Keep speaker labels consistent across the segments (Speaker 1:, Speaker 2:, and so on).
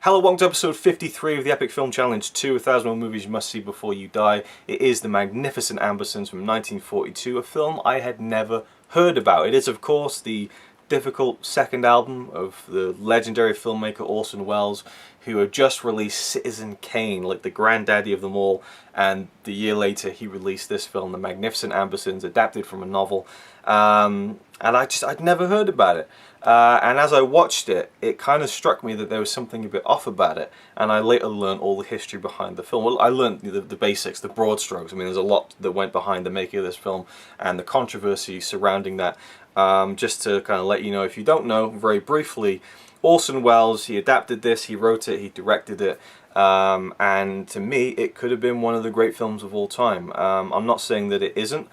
Speaker 1: Hello, welcome to episode 53 of the Epic Film Challenge 2, 1,001 movies you must see before you die. It is the Magnificent Ambersons from 1942, a film I had never heard about. It is, of course, the difficult second album of the legendary filmmaker Orson Welles, who had just released Citizen Kane, like the granddaddy of them all, and the year later he released this film, The Magnificent Ambersons, adapted from a novel, and I'd never heard about it. And as I watched it, it kind of struck me that there was something a bit off about it, and I later learned all the history behind the film. Well, I learned the basics, the broad strokes. I mean, there's a lot that went behind the making of this film and the controversy surrounding that. Just to kind of let you know, if you don't know, very briefly, Orson Welles, he adapted this, he wrote it, he directed it, and to me, it could have been one of the great films of all time. I'm not saying that it isn't,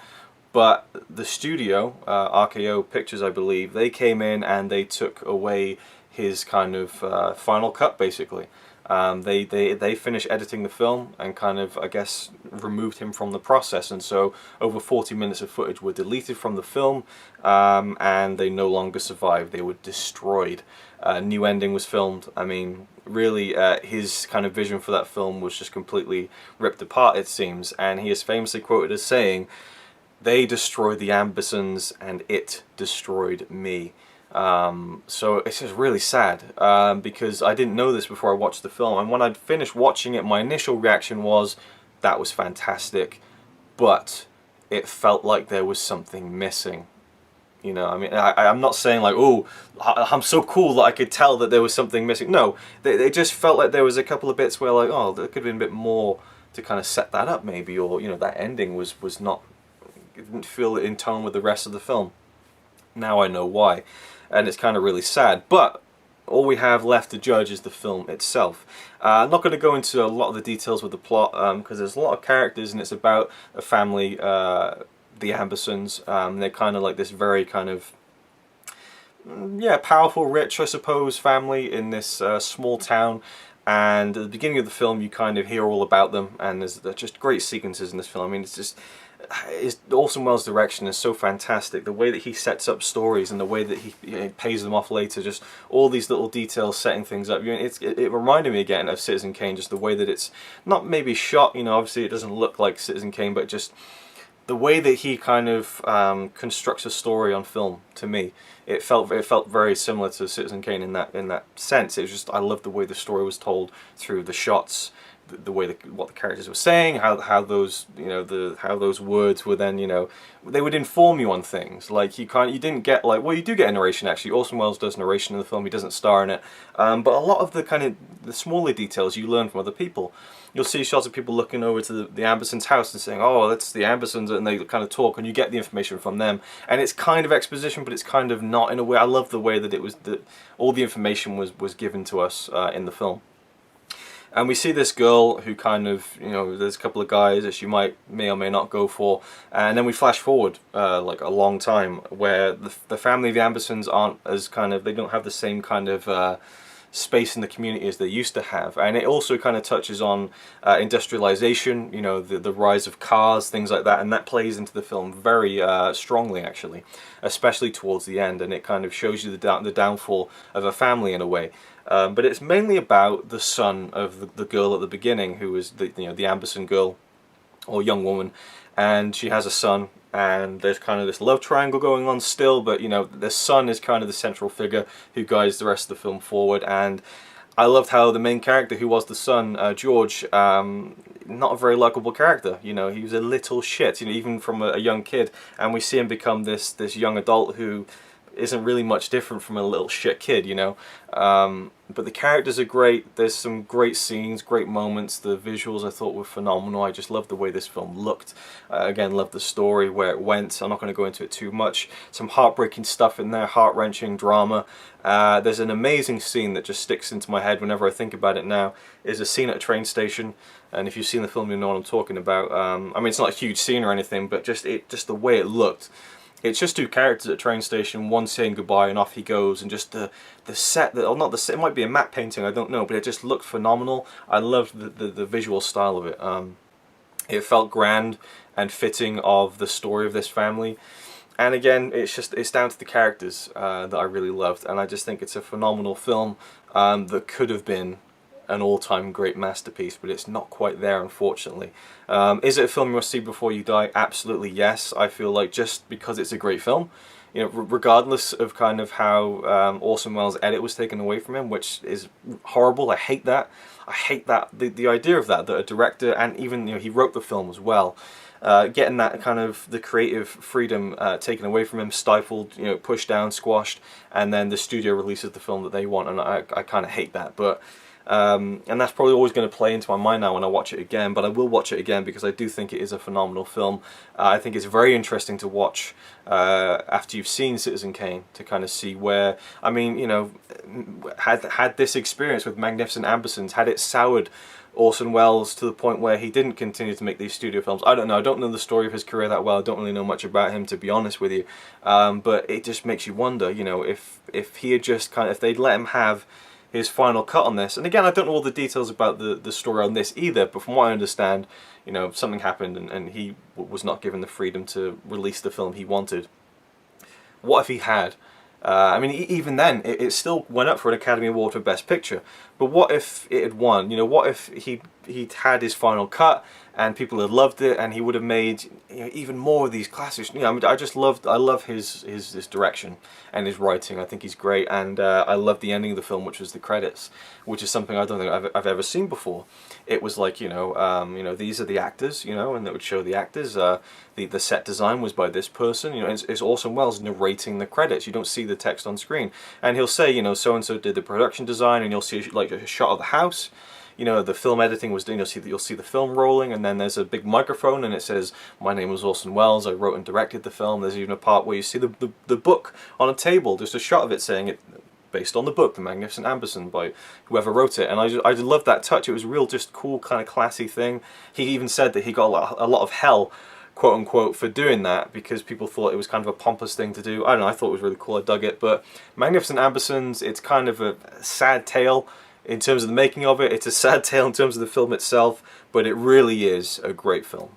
Speaker 1: but the studio, RKO Pictures I believe, they came in and they took away his kind of final cut basically. They finished editing the film and kind of, I guess, removed him from the process, and so over 40 minutes of footage were deleted from the film, and they no longer survived. They were destroyed. A new ending was filmed. I mean, really, his kind of vision for that film was just completely ripped apart, it seems, and he is famously quoted as saying, "They destroyed the Ambersons and it destroyed me." So it's just really sad, because I didn't know this before I watched the film, and when I'd finished watching it, my initial reaction was, that was fantastic, but it felt like there was something missing. You know, I mean, I'm not saying like, oh, I'm so cool that I could tell that there was something missing. No, they just felt like there was a couple of bits where like, oh, there could have been a bit more to kind of set that up maybe, or, you know, that ending was not, it didn't feel in tone with the rest of the film. Now I know why. And it's kind of really sad, but all we have left to judge is the film itself. I'm not going to go into a lot of the details with the plot, because there's a lot of characters and it's about a family, the Ambersons. They're kind of like this very kind of, yeah, powerful, rich, I suppose, family in this small town. And at the beginning of the film you kind of hear all about them, and there's just great sequences in this film. I mean, it's just, Orson Welles' direction is so fantastic. The way that he sets up stories and the way that he pays them off later, just all these little details setting things up. You know, it reminded me again of Citizen Kane, just the way that it's not maybe shot, you know, obviously it doesn't look like Citizen Kane, but just the way that he kind of constructs a story on film. To me, it felt very similar to Citizen Kane in that sense. It was just, I loved the way the story was told through the shots, the way what the characters were saying, how those, you know, how those words were then, you know, they would inform you on things. Like you didn't get like, well, you do get a narration actually. Orson Welles does narration in the film. He doesn't star in it, but a lot of the kind of the smaller details you learn from other people. You'll see shots of people looking over to the Ambersons' house and saying, "Oh, that's the Ambersons," and they kind of talk, and you get the information from them. And it's kind of exposition, but it's kind of not in a way. I love the way that it was that all the information was given to us in the film. And we see this girl who kind of, you know, there's a couple of guys that she may or may not go for, and then we flash forward like a long time where the family of the Ambersons aren't as kind of, they don't have the same kind of space in the community as they used to have. And it also kind of touches on industrialization, you know, the rise of cars, things like that, and that plays into the film very strongly actually, especially towards the end, and it kind of shows you the downfall of a family in a way. But it's mainly about the son of the girl at the beginning, who is the Amberson girl or young woman, and she has a son, and there's kind of this love triangle going on still, but you know, the son is kind of the central figure who guides the rest of the film forward. And I loved how the main character, who was the son, George, not a very likable character. You know, he was a little shit, you know, even from a young kid, and we see him become this young adult who isn't really much different from a little shit kid, you know. But the characters are great. There's some great scenes, great moments. The visuals I thought were phenomenal. I just loved the way this film looked. Again, loved the story, where it went. I'm not going to go into it too much. Some heartbreaking stuff in there, heart-wrenching drama. There's an amazing scene that just sticks into my head whenever I think about it now. Is a scene at a train station, and if you've seen the film, you know what I'm talking about. I mean, it's not a huge scene or anything, but just the way it looked. It's just two characters at a train station, one saying goodbye and off he goes, and just the set, or not the set, it might be a matte painting, I don't know, but it just looked phenomenal. I loved the visual style of it. It felt grand and fitting of the story of this family. And again, it's down to the characters that I really loved, and I just think it's a phenomenal film that could have been an all-time great masterpiece, but it's not quite there, unfortunately. Is it a film you must see before you die? Absolutely yes. I feel like just because it's a great film, you know, regardless of kind of how Orson Welles' edit was taken away from him, which is horrible. I hate that. I hate that the idea of that a director, and even, you know, he wrote the film as well, getting that kind of the creative freedom taken away from him, stifled, you know, pushed down, squashed, and then the studio releases the film that they want, and I kind of hate that. But and that's probably always going to play into my mind now when I watch it again, but I will watch it again because I do think it is a phenomenal film. I think it's very interesting to watch after you've seen Citizen Kane, to kind of see where, I mean, you know, had this experience with Magnificent Ambersons, had it soured Orson Welles to the point where he didn't continue to make these studio films. I don't know. I don't know the story of his career that well. I don't really know much about him, to be honest with you. But it just makes you wonder, you know, if he had just kind of, if they'd let him have his final cut on this. And again, I don't know all the details about the story on this either, but from what I understand, you know, something happened and he was not given the freedom to release the film he wanted. What if he had? I mean, even then, it still went up for an Academy Award for Best Picture. But what if it had won? You know, what if he'd had his final cut and people had loved it, and he would have made, you know, even more of these classics. You know, I mean, I love his direction and his writing. I think he's great, and I love the ending of the film, which was the credits, which is something I don't think I've ever seen before. It was like, you know, these are the actors, you know, and it would show the actors. The set design was by this person. You know, it's Orson Welles narrating the credits. You don't see the text on screen, and he'll say, you know, so and so did the production design, and you'll see like a shot of the house. You know, the film editing was done. You'll see the film rolling, and then there's a big microphone, and it says, "My name was Orson Welles. I wrote and directed the film." There's even a part where you see the book on a table, just a shot of it saying it based on the book, The Magnificent Ambersons, by whoever wrote it. And I just loved that touch. It was a real, just cool, kind of classy thing. He even said that he got a lot of hell, quote unquote, for doing that, because people thought it was kind of a pompous thing to do. I don't know, I thought it was really cool, I dug it. But Magnificent Ambersons, it's kind of a sad tale in terms of the making of it. It's a sad tale in terms of the film itself, but it really is a great film.